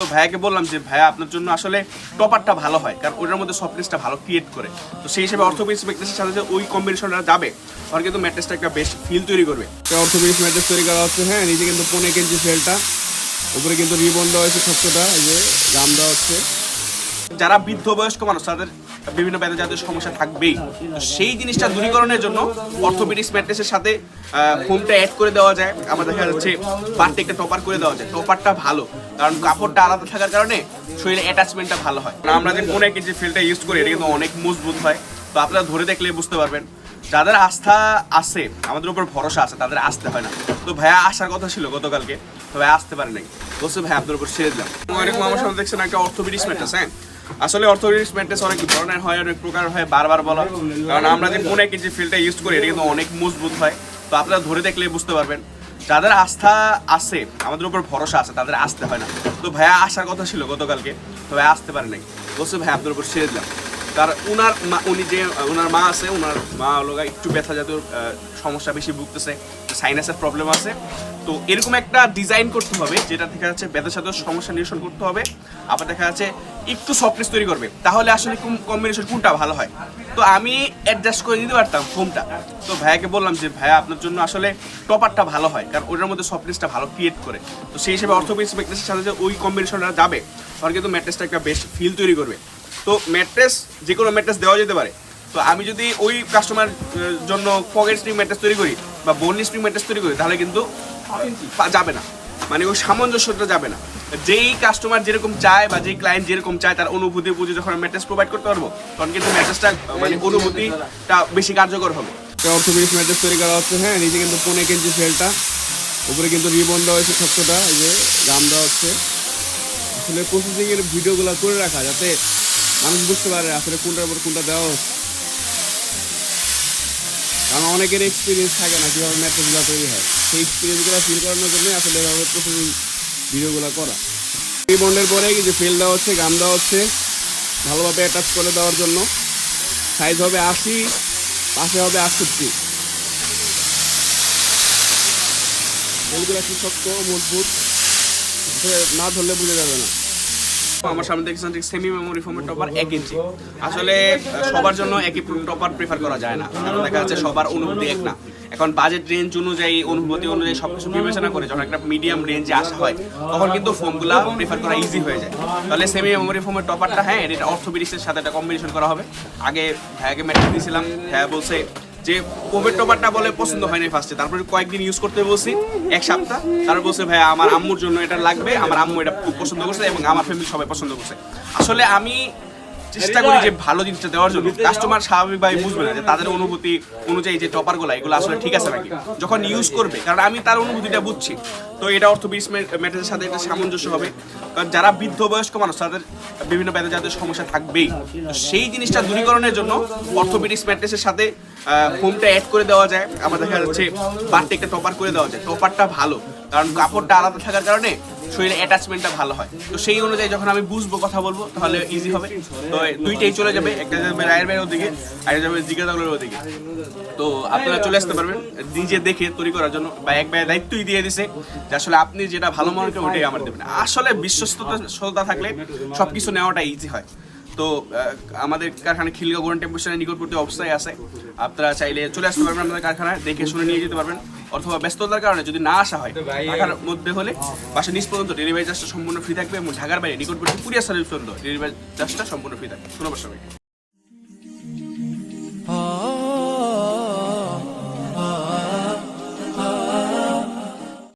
তো ভাইয়াকে বললাম যে ভাইয়া আপনার জন্য আসলে টপারটা ভালো হয়, কারণ ওটার মধ্যে সফটনেসটা ভালো ক্রিয়েট করে। তো সেই হিসেবে অর্থোপেডিক্স ম্যাট্রেসের সাথে যে ওই কম্বিনেশনটা যাবে, তখন কিন্তু ম্যাট্রেসটা একটা বেস্ট ফিল তৈরি করবে। অর্থোপেডিক্স ম্যাট্রেস তৈরি করা হচ্ছে, হ্যাঁ, নিচে কিন্তু 15 ইঞ্চি ফেলটা, উপরে কিন্তু রিবন দেওয়া হয়েছে ছোট্টটা, এই যে গাম দেওয়া হচ্ছে। যারা বৃদ্ধ বয়স্ক মানুষ তাদের বিভিন্ন ব্যথা জাতীয় সমস্যা থাকবেই, তো সেই জিনিসটা দূরীকরণের জন্য অর্থোপেডিক্স ম্যাট্রেসের সাথে ফোমটা অ্যাড করে দেওয়া যায়। আমার দেখা যাচ্ছে পার্টটা একটা টপার করে দেওয়া যায়। টপারটা ভালো, কারণ কাপড়টা আলাদা থাকার কারণে শরীরে অ্যাটাচমেন্টটা ভালো হয়। আমরা যে 15 ইঞ্চি ফিলটা ইউজ করি, এটা কিন্তু অনেক মজবুত হয়। তো আপনারা ধরে দেখলে বুঝতে পারবেন। যাদের আস্থা আছে, আমাদের উপর ভরসা আছে, তাদের আসতে হয় না। তো ভাইয়া আসার কথা ছিল গতকালকে, তো ভাইয়া আসতে পারে নাই। বলছে ভাই আপনার উপর ছেড়ে দিলাম। এরকম আমার সামনে দেখছেন একটা অর্থোপেডিক্স ম্যাট্রেস। হ্যাঁ, আসলে অর্থোপেডিক্স ম্যাট্রেস অনেক ধরনের হয়, অনেক প্রকার হয়, বারবার বলা, কারণ আমরা যে 15 ইঞ্চি ফিলটা ইউজ করি, এটা কিন্তু অনেক মজবুত হয়। তো আপনারা ধরে দেখলে বুঝতে পারবেন। যাদের আস্থা আছে, আমাদের উপর ভরসা আছে, তাদের আসতে হয় না। তো ভাইয়া আসার কথা ছিল গতকালকে, তো ভাইয়া আসতে পারে নাই। বলছে ভাই আপনার উপর ছেড়ে দিলাম। তার উনার মা আছে, উনার মা হলো একটু ব্যথা জাতীয় সমস্যা বেশি ভুগতেছে, সাইনাসের প্রবলেম আছে। তো এরকম একটা ডিজাইন করতে হবে যেটা দেখা যাচ্ছে ব্যথা জাতীয় সমস্যা নিরসন করতে হবে, আবার দেখা যাচ্ছে একটু সফটনেস তৈরি করবে। তাহলে আসলে কম্বিনেশন কোনটা ভালো হয়। তো আমি অ্যাডজাস্ট করে দিতে পারতাম ফোমটা। তো ভাইয়াকে বললাম যে ভাইয়া আপনার জন্য আসলে টপারটা ভালো হয়, কারণ ওটার মধ্যে সফটনেসটা ভালো ক্রিয়েট করে। তো সেই হিসেবে অর্থোপেডিক্স ম্যাট্রেসের সাথে যে ওই কম্বিনেশনটা যাবে, তখন কিন্তু ম্যাট্রেসটা একটা বেস্ট ফিল তৈরি করবে। তো ম্যাট্রেস যে কোনো ম্যাট্রেস দেওয়া যেতে পারে। তো আমি যদি ওই কাস্টমার জন্য পকেট স্প্রিং ম্যাট্রেস তৈরি করি বা বোনি স্প্রিং ম্যাট্রেস তৈরি করি, তাহলে কিন্তু যাবে না, মানে ওই সামঞ্জস্যটা যাবে না। যেই কাস্টমার যেরকম চায় বা যেই ক্লায়েন্ট যেরকম চায়, তার অনুভূতি বুঝে যখন ম্যাট্রেস প্রোভাইড করতে পারবো, তখন কিন্তু ম্যাট্রেসটা মানে অনুভূতিটা বেশি কার্যকর হবে। অর্থোপেডিক্স ম্যাট্রেস তৈরি করা হচ্ছে, হ্যাঁ, নিচে কিন্তু 15 ইঞ্চি ফেলটা, উপরে কিন্তু রিবন দেওয়া হয়েছে ছোট্টটা, এই যে গাম দেওয়া হচ্ছে। আসলে প্রসেসিং এর ভিডিওগুলো করে রাখা, যাতে মানুষ বুঝতে পারে আসলে কোনটার উপর কোনটা দেওয়া হচ্ছে। কারণ অনেকের এক্সপিরিয়েন্স থাকে না কীভাবে ম্যাট্রেসগুলো তৈরি হয়। সেই এক্সপিরিয়েন্সগুলো ফিল করানোর জন্যই আসলে এভাবে প্রসেসিং ভিডিওগুলো করা। এই বন্ডের পরে যে ফেল দেওয়া হচ্ছে, গাম দেওয়া হচ্ছে ভালোভাবে অ্যাটাচ করে দেওয়ার জন্য। সাইজ হবে 80, পাশে হবে 68। এগুলো কি শক্ত মজবুত, না ধরলে বুঝে যাবে না। আমার সামনে দেখছেন যে সেমি মেমোরি ফোমের টপার 1 ইঞ্চি। আসলে সবার জন্য একই টপার প্রেফার করা যায় না, কারণ দেখা যাচ্ছে সবার অনুভূতি এক না। এখন বাজেট রেঞ্জ অনুযায়ী, অনুভূতি অনুযায়ী সবকিছু বিবেচনা করে যখন একটা মিডিয়াম রেঞ্জে আসা হয়, তখন কিন্তু ফোমগুলা প্রেফার করা ইজি হয়ে যায়। তাহলে সেমি মেমোরি ফোমের টপারটা, হ্যাঁ, এটা অর্থোপেডিক্সের সাথে একটা কম্বিনেশন করা হবে। আগে ভাইয়াকে ম্যাট্রেস দিয়েছিলাম, ভাইয়া বলছে যে কোভিড টপারটা বলে পছন্দ হয়নি ফার্স্টে, তারপরে কয়েকদিন ইউজ করতে বলছি, 1 সপ্তাহ। তারপর বলছে ভাই আমার আম্মুর জন্য এটা লাগবে, আমার আম্মু এটা খুব পছন্দ করছে এবং আমার ফ্যামিলি সবাই পছন্দ করছে। আসলে আমি চেষ্টা করি যে ভালো জিনিসটা দেওয়ার জন্য। কাস্টমার স্বাভাবিকভাবে বুঝবে না যে তাদের অনুভূতি অনুযায়ী যে টপারগুলো এগুলো আসলে ঠিক আছে নাকি যখন ইউজ করবে, কারণ আমি তার অনুভূতিটা বুঝছি। তো এটা অর্থোপেডিক্স ম্যাট্রেসের সাথে একটা সামঞ্জস্য হবে, কারণ যারা বৃদ্ধ বয়স্ক মানুষ তাদের বিভিন্ন ব্যথা জাতীয় সমস্যা থাকবেই। তো সেই জিনিসটা দূরীকরণের জন্য অর্থোপেডিক্স ম্যাট্রেসের সাথে ফোমটা অ্যাড করে দেওয়া যায়। আমার দেখা যাচ্ছে পার্টটা একটা টপার করে দেওয়া যায়। টপারটা ভালো, কারণ কাপড়টা আলাদা থাকার কারণে শরীরে অ্যাটাচমেন্টটা ভালো হয়। তো সেই অনুযায়ী যখন আমি বুঝবো, কথা বলবো, তাহলে ইজি হবে। তো দুইটাই চলে যাবে, একটা যাবে রায়ের বাইরের ওদিকে, আর একটা যাবে জিজ্ঞাসাগুলোর ওদিকে। তো আপনারা চলে আসতে পারবেন নিজে দেখে তৈরি করার জন্য, বা এক ভাইয়ের দায়িত্বই দিয়ে দিছে যে আসলে আপনি যেটা ভালো মনে করেন ওটাই আমার দেবেন। আসলে বিশ্বস্ততা থাকলে সবকিছু নেওয়াটা ইজি হয়। তো আমাদের কারখানা খিলগাঁও গোরান টেম্পো স্টেশনের নিকটবর্তী অবস্থায় আছে। আপনারা চাইলে চলে আসতে পারবেন আমাদের কারখানায়, দেখে শুনে নিয়ে যেতে পারবেন। অথবা ব্যস্ততার কারণে যদি না আসা হয়, ঢাকার মধ্যে হলে বাসা নিচ পর্যন্ত ডেলিভারি চার্জটা সম্পূর্ণ ফ্রি থাকবে, এবং ঢাকার বাইরে নিকটবর্তী কুরিয়ার সার্ভিস পর্যন্ত ডেলিভারি চার্জটা সম্পূর্ণ ফ্রি থাকবে। ধন্যবাদ সবাইকে।